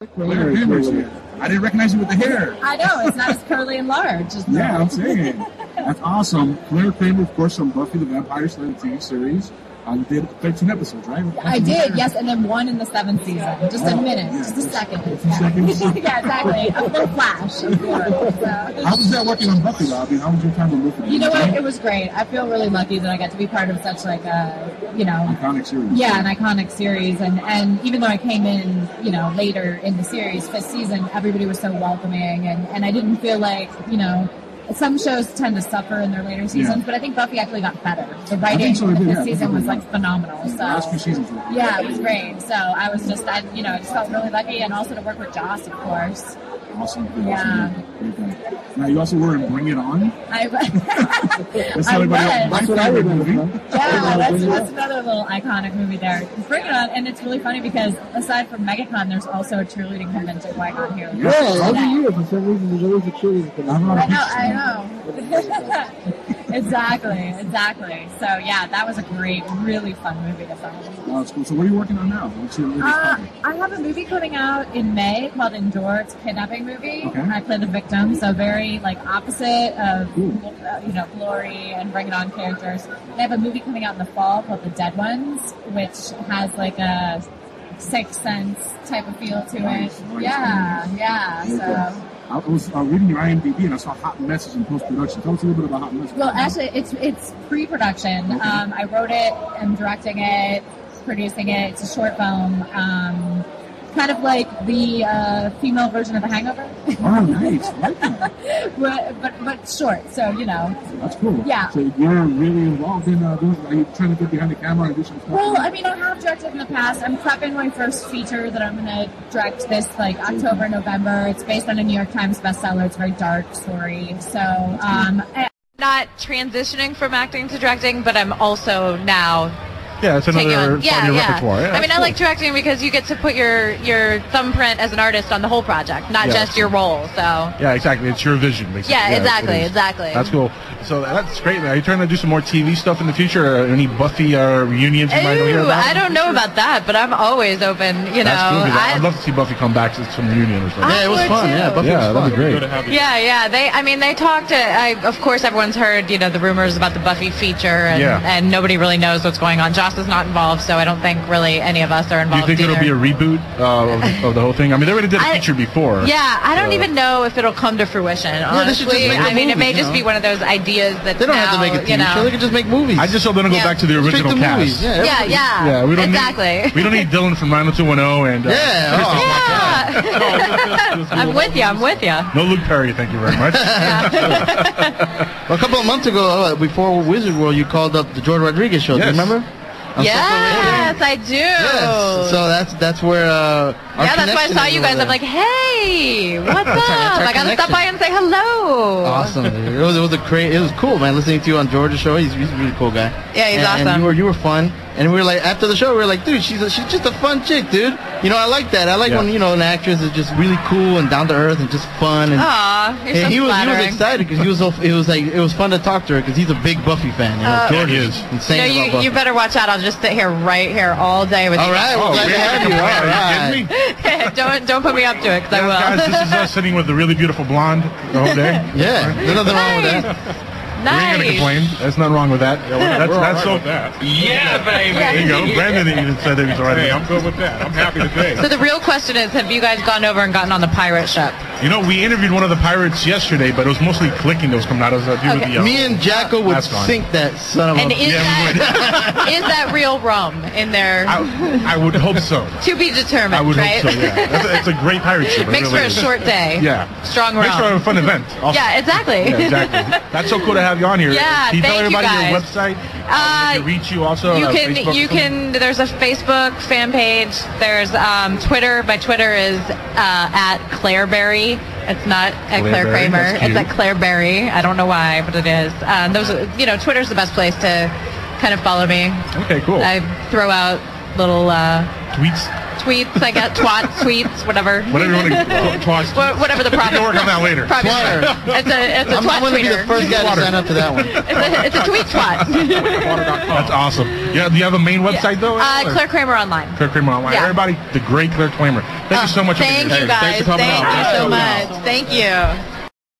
Claire Chambers. I didn't recognize you with the hair. I know, it's not as curly and large. Yeah, I'm saying. That's awesome. Claire Kramer, of course, from Buffy the Vampire Slayer TV series. You did 13 episodes, right? I did, yes, and then one in the 7th season. Just a minute, just a second. Seconds. Yeah, exactly. A little flash. How was that working on Buffy, Robbie? How was your time on Buffy? You know what? It was great. I feel really lucky that I got to be part of such like a, iconic series. Yeah, an iconic series. And even though I came in, later in the series, 5th season, everybody was so welcoming, and I didn't feel like, some shows tend to suffer in their later seasons, but I think Buffy actually got better. The writing this season was like phenomenal. So last few seasons were yeah, it was great. So I was just, I just felt really lucky, and also to work with Joss, of course. Awesome. Yeah. Now you also were in Bring It On. That's my favorite movie. Yeah, that's another little iconic movie there. Bring It On, and it's really funny because aside from MegaCon, there's also a cheerleading convention going on here. Yeah, every year for some reason there's always a cheerleading convention. I know. Exactly. So yeah, that was a great, really fun movie to film. Oh, that's cool. So what are you working on now? What's your latest project? I have a movie coming out in May called Endure. It's a kidnapping movie. Okay. I play the victim, so very opposite of Glory and Bring It On characters. I have a movie coming out in the fall called The Dead Ones, which has a Sixth Sense type of feel to it. Yeah. So. I was reading your IMDb and I saw Hot Message in post-production. Tell us a little bit about Hot Message. Well, actually, it's pre-production. Okay. I wrote it, I'm directing it, producing it. It's a short film, kind of like the female version of The Hangover. Oh, nice. I like that. but short, so That's cool. Yeah. So you're really involved in are you trying to get behind the camera and do some stuff? Well, I mean, I have directed in the past. I'm prepping my first feature that I'm going to direct this October, November. It's based on a New York Times bestseller. It's a very dark story. So, not transitioning from acting to directing, but I'm also now it's another part of your repertoire. Yeah, I mean, I like directing because you get to put your thumbprint as an artist on the whole project, not just your role. So yeah, exactly. It's your vision, basically. Yeah, exactly. That's cool. So that's great. Are you trying to do some more TV stuff in the future? Or any Buffy reunions you might hear about? I don't know about that, but I'm always open. That's cool. I'd love to see Buffy come back to some reunion or something. Yeah, it was fun. Yeah, Buffy was fun. That'd be great. Yeah. They talked. Of course, everyone's heard the rumors about the Buffy feature, and nobody really knows what's going on. Joss is not involved, so I don't think really any of us are involved. Do you think it'll be a reboot of the whole thing? I mean, they already did a feature before. Yeah, I don't even know if it'll come to fruition. Honestly, it may just be one of those ideas that they don't have to make a TV show. They can just make movies. I just hope they don't go back to the original cast. Movies. Yeah. We don't exactly. We don't need Dylan from 90210 and I'm with you. No Luke Perry, thank you very much. Well, a couple of months ago, before Wizard World, you called up the George Rodriguez show. Do you remember? Yes, I do. Yes. So that's where that's why I saw you guys. I'm like, hey, what's up? I gotta stop by and say hello. Awesome. It was cool, man. Listening to you on George's show. He's a really cool guy. Yeah, he's awesome. And you were fun. And we were like, after the show, we were like, dude, she's just a fun chick, dude. I like that. I like when an actress is just really cool and down to earth and just fun. And he was excited because it was fun to talk to her because he's a big Buffy fan. George is insane about Buffy. You better watch out. I'll just sit here right here all day with you. All right, we're glad to have you. All right. Don't put me up to it because I will. Guys, this is us sitting with the really beautiful blonde the whole day. Yeah, there's nothing wrong with that. We ain't gonna complain. There's nothing wrong with that. That's so bad. Yeah, baby. There you go. Brandon even said that he was alright. Hey, I'm good with that. I'm happy today. So the real question is, have you guys gone over and gotten on the pirate ship? We interviewed one of the pirates yesterday, but it was mostly clicking that was coming out. It was Me and Jacko would sink that son of a... And is that real rum in there? I would hope so. To be determined, I would right? hope so, yeah. It's a great pirate ship. Makes for a short day. Yeah. Strong rum. Makes for a fun event. Also. Yeah, exactly. Yeah, exactly. That's so cool to have you on here. Yeah, Can you tell everybody guys. your website? They can reach you also. You can. There's a Facebook fan page. There's Twitter. My Twitter is at Claireberry. It's not at Claire Kramer. It's at Claireberry. I don't know why, but it is. Twitter's the best place to kind of follow me. Okay, cool. I throw out little tweets. tweets. I get twat tweets, whatever. Whatever you want to twat. Whatever the problem. We can work on that later. It's a twat I'm going to be the tweeter. first guy to sign up to that one. It's a tweet twat. That's awesome. Yeah, do you have a main website though? Claire Kramer Online. Claire Kramer Online. Yeah. Everybody, the great Claire Kramer. Thank you so much. Thank you guys. Thanks for coming Thank out. you so much. Thank you.